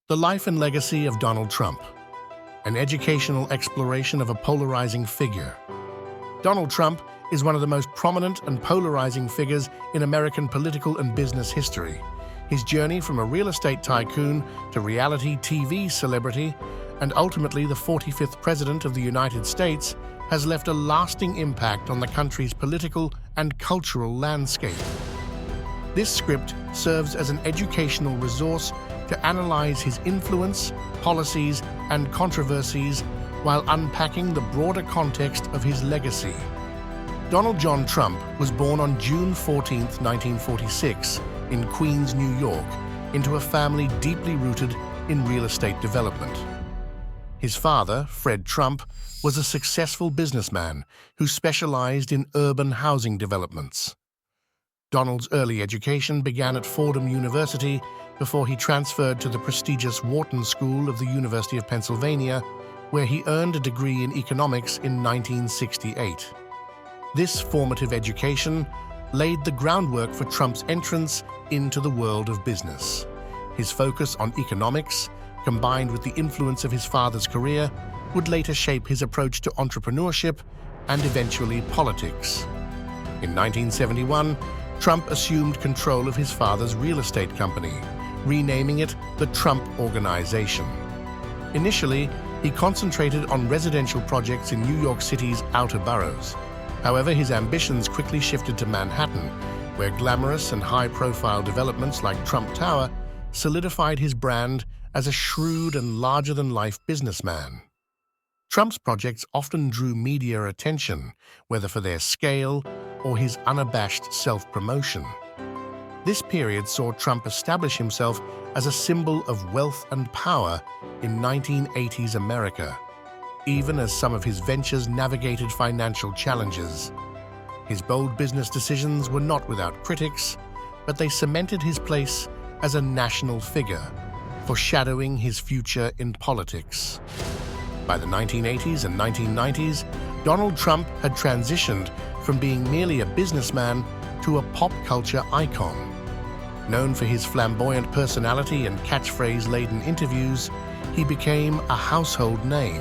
The Life and Legacy of Donald Trump, an educational exploration of a polarizing figure. Donald Trump is one of the most prominent and polarizing figures in American political and business history. His journey from a real estate tycoon to reality TV celebrity and ultimately the 45th President of the United States has left a lasting impact on the country's political and cultural landscape. This script serves as an educational resource to analyze his influence, policies, and controversies while unpacking the broader context of his legacy. Donald John Trump was born on June 14, 1946, in Queens, New York, into a family deeply rooted in real estate development. His father, Fred Trump, was a successful businessman who specialized in urban housing developments. Donald's early education began at Fordham University before he transferred to the prestigious Wharton School of the University of Pennsylvania, where he earned a degree in economics in 1968. This formative education laid the groundwork for Trump's entrance into the world of business. His focus on economics, combined with the influence of his father's career, would later shape his approach to entrepreneurship and eventually politics. In 1971, Trump assumed control of his father's real estate company, renaming it the Trump Organization. Initially, he concentrated on residential projects in New York City's outer boroughs. However, his ambitions quickly shifted to Manhattan, where glamorous and high-profile developments like Trump Tower solidified his brand as a shrewd and larger-than-life businessman. Trump's projects often drew media attention, whether for their scale or his unabashed self-promotion. This period saw Trump establish himself as a symbol of wealth and power in 1980s America, even as some of his ventures navigated financial challenges. His bold business decisions were not without critics, but they cemented his place as a national figure, foreshadowing his future in politics. By the 1980s and 1990s, Donald Trump had transitioned from being merely a businessman to a pop culture icon. Known for his flamboyant personality and catchphrase-laden interviews, he became a household name.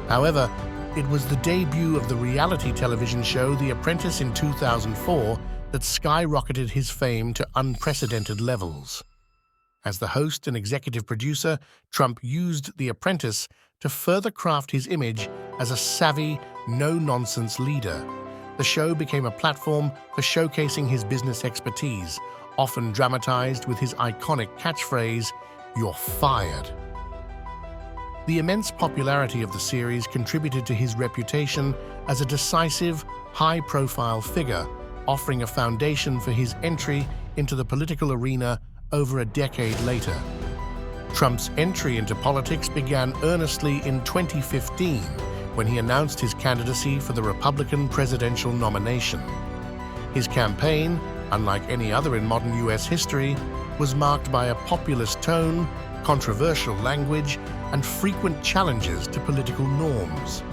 However, it was the debut of the reality television show The Apprentice in 2004 that skyrocketed his fame to unprecedented levels. As the host and executive producer, Trump used The Apprentice to further craft his image as a savvy, no-nonsense leader. The show became a platform for showcasing his business expertise, often dramatized with his iconic catchphrase, "You're fired." The immense popularity of the series contributed to his reputation as a decisive, high-profile figure, offering a foundation for his entry into the political arena over a decade later. Trump's entry into politics began earnestly in 2015, when he announced his candidacy for the Republican presidential nomination. His campaign, unlike any other in modern U.S. history, was marked by a populist tone, controversial language, and frequent challenges to political norms.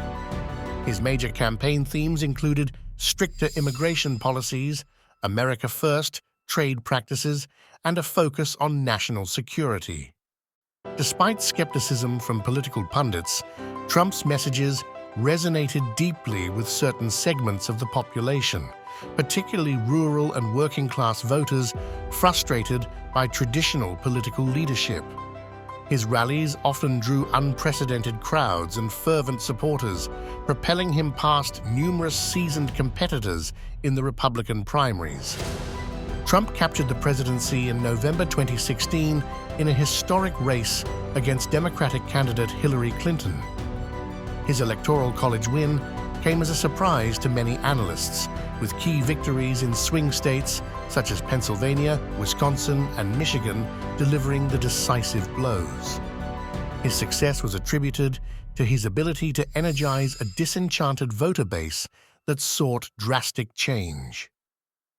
His major campaign themes included stricter immigration policies, America First, trade practices, and a focus on national security. Despite skepticism from political pundits, Trump's messages resonated deeply with certain segments of the population, particularly rural and working-class voters frustrated by traditional political leadership. His rallies often drew unprecedented crowds and fervent supporters, propelling him past numerous seasoned competitors in the Republican primaries. Trump captured the presidency in November 2016 in a historic race against Democratic candidate Hillary Clinton. His Electoral College win came as a surprise to many analysts, with key victories in swing states such as Pennsylvania, Wisconsin, and Michigan delivering the decisive blows. His success was attributed to his ability to energize a disenchanted voter base that sought drastic change.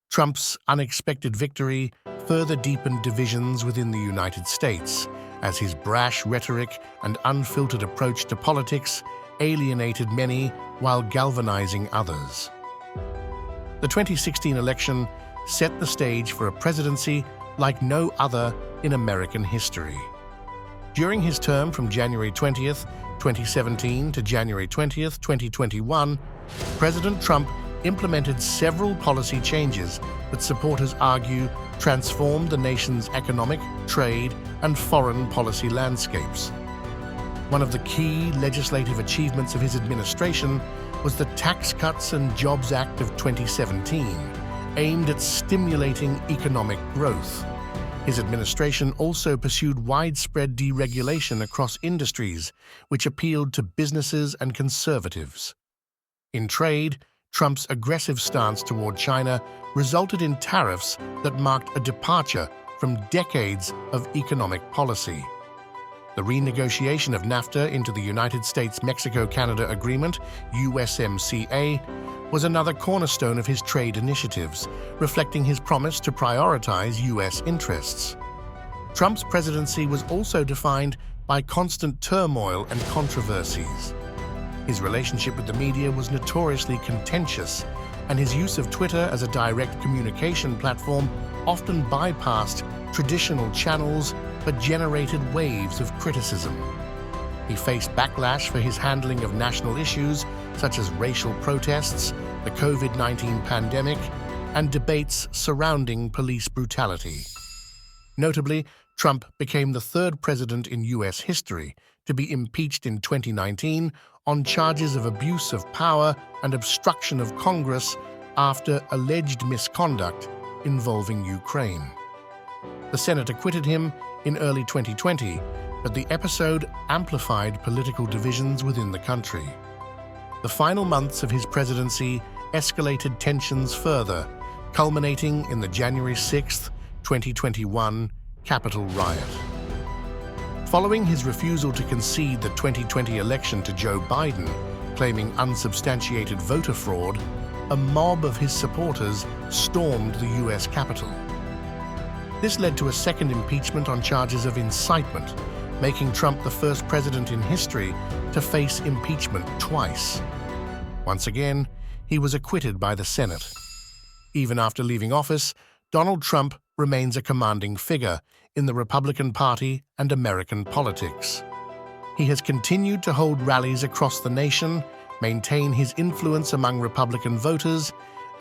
Trump's unexpected victory further deepened divisions within the United States, as his brash rhetoric and unfiltered approach to politics alienated many while galvanizing others. The 2016 election set the stage for a presidency like no other in American history. During his term from January 20th, 2017 to January 20th, 2021, President Trump implemented several policy changes that supporters argue transformed the nation's economic, trade, and foreign policy landscapes. One of the key legislative achievements of his administration was the Tax Cuts and Jobs Act of 2017, aimed at stimulating economic growth. His administration also pursued widespread deregulation across industries, which appealed to businesses and conservatives. In trade, Trump's aggressive stance toward China resulted in tariffs that marked a departure from decades of economic policy. The renegotiation of NAFTA into the United States-Mexico-Canada Agreement, USMCA, was another cornerstone of his trade initiatives, reflecting his promise to prioritize U.S. interests. Trump's presidency was also defined by constant turmoil and controversies. His relationship with the media was notoriously contentious, and his use of Twitter as a direct communication platform often bypassed traditional channels but generated waves of criticism. He faced backlash for his handling of national issues such as racial protests, the COVID-19 pandemic, and debates surrounding police brutality. Notably, Trump became the third president in U.S. history to be impeached in 2019 on charges of abuse of power and obstruction of Congress after alleged misconduct involving Ukraine. The Senate acquitted him in early 2020, but the episode amplified political divisions within the country. The final months of his presidency escalated tensions further, culminating in the January 6, 2021 Capitol riot. Following his refusal to concede the 2020 election to Joe Biden, claiming unsubstantiated voter fraud, a mob of his supporters stormed the U.S. Capitol. This led to a second impeachment on charges of incitement, making Trump the first president in history to face impeachment twice. Once again, he was acquitted by the Senate. Even after leaving office, Donald Trump remains a commanding figure in the Republican Party and American politics. He has continued to hold rallies across the nation, maintain his influence among Republican voters,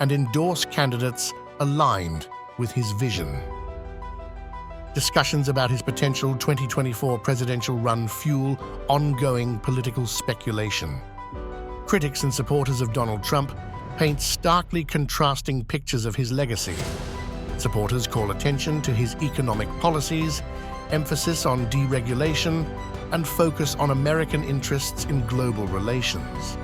and endorse candidates aligned with his vision. Discussions about his potential 2024 presidential run fuel ongoing political speculation. Critics and supporters of Donald Trump paint starkly contrasting pictures of his legacy. Supporters call attention to his economic policies, emphasis on deregulation, and focus on American interests in global relations.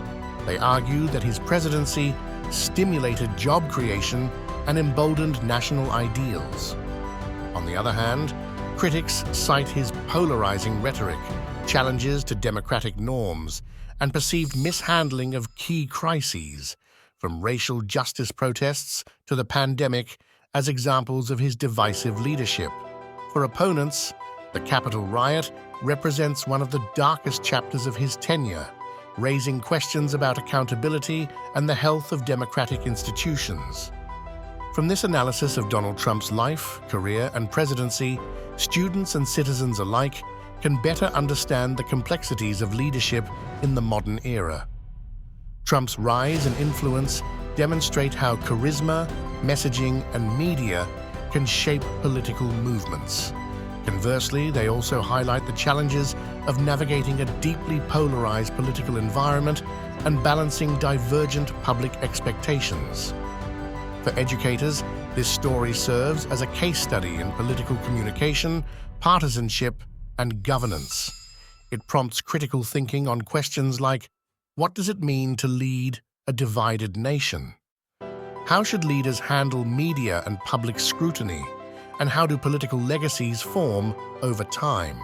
They argue that his presidency stimulated job creation and emboldened national ideals. On the other hand, critics cite his polarizing rhetoric, challenges to democratic norms, and perceived mishandling of key crises, from racial justice protests to the pandemic, as examples of his divisive leadership. For opponents, the Capitol riot represents one of the darkest chapters of his tenure, raising questions about accountability and the health of democratic institutions. From this analysis of Donald Trump's life, career, and presidency, students and citizens alike can better understand the complexities of leadership in the modern era. Trump's rise and influence demonstrate how charisma, messaging, and media can shape political movements. Conversely, they also highlight the challenges of navigating a deeply polarized political environment and balancing divergent public expectations. For educators, this story serves as a case study in political communication, partisanship, and governance. It prompts critical thinking on questions like, what does it mean to lead a divided nation? How should leaders handle media and public scrutiny? And how do political legacies form over time?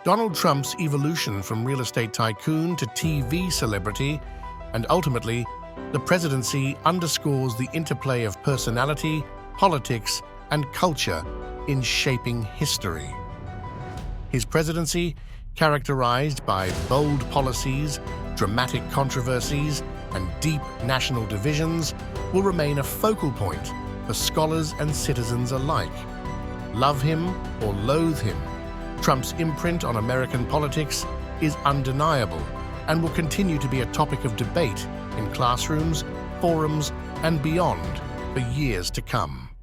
Donald Trump's evolution from real estate tycoon to TV celebrity, and ultimately, the presidency underscores the interplay of personality, politics, and culture in shaping history. His presidency, characterized by bold policies, dramatic controversies, and deep national divisions, will remain a focal point for scholars and citizens alike. Love him or loathe him, Trump's imprint on American politics is undeniable and will continue to be a topic of debate in classrooms, forums, and beyond for years to come.